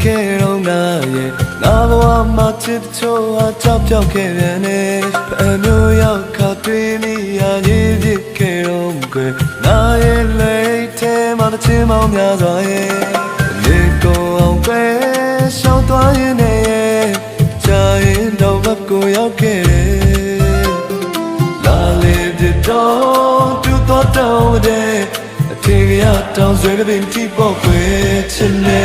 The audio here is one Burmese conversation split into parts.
ခဲ့တော့ငါရဲ့ငါဘဝမှာချစ်ချိုးဟာကြောက်ပြောက်ခဲ့ပြန်နေအမျိုးရောက်ခါတွေ့မိရရေးဖြစ်ခဲ့တော့ကွယ်ငါရဲ့လိတ်ထဲမှာတစ်ချင်းပေါင်းများစွာရဲ့နေကိုအောင်ပဲရှောင်းသွားရင်နဲ့ချာရင်တော့ဘက်ကိုရောက်ခဲ့တယ်လာလေတော့တူတော့တောင်းတဲ့အထင်ရတောင်းဆွဲကပင်တိပေါ့ကွယ်ချင်နေ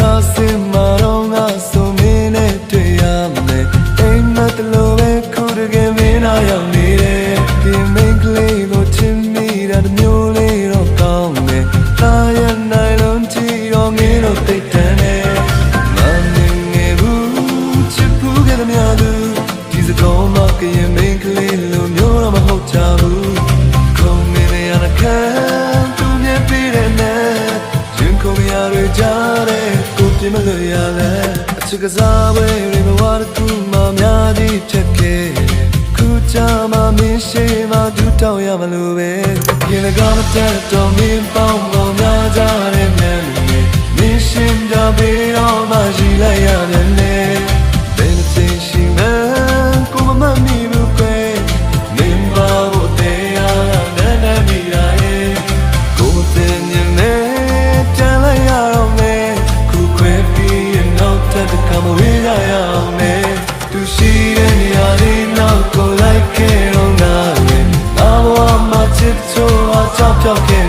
ဒါစင်မာတော့ငါဆိုမင်းနဲ့တွေ့ရမယ်အိမ်မက်တလို့ပဲခုတကယ်မင်းနာရောက်နေတယ်ဒီမိန်းကလေးကိုချစ်မိတာတမျိုးလေးတော့ကောင်းတယ်တာရနိုင်လုံးကြည့်တော့ငင်းတော့တိတ်တန်းတယ်မမြင်ငယ်ဘူးချစ်ဘူးကလည်းများလို့ဒီစကောင်းမကရင်မိန်းကလေးလိုမျိုးတော့မဟုတ်ကြဘူးခုံနေရတဲ့ခံသူမြင်ပြီးတဲ့နဲ့ရင်ခုံရရကြတဲ့ဒီမလို့ရလဲအချစ်ကစားဝဲရေဘဝတစ်ခုမှများကြီးဖြစ်ခဲ့ခုချာမှမင်းရှိမှဒူတောင်းရမလို့ပဲရင်ကမတဲ့တော့မင်းပေါင်းပေါ်များကြတဲ့မြန်မင်းရှင်းကြပြီးတော့မှရှိလိုက်ရတယ်လေဘယ်လိုသိရှိမှကိုမမမီဘူးပဲမင်းပါဖို့တရားနဲ့နဲ့မိရရဲ့ကိုတဲ့ညနေတန်လိုက်ရတော့မယ်Come away, I am to see any other now. Go like it on that. Now I'm a tip so I top talking.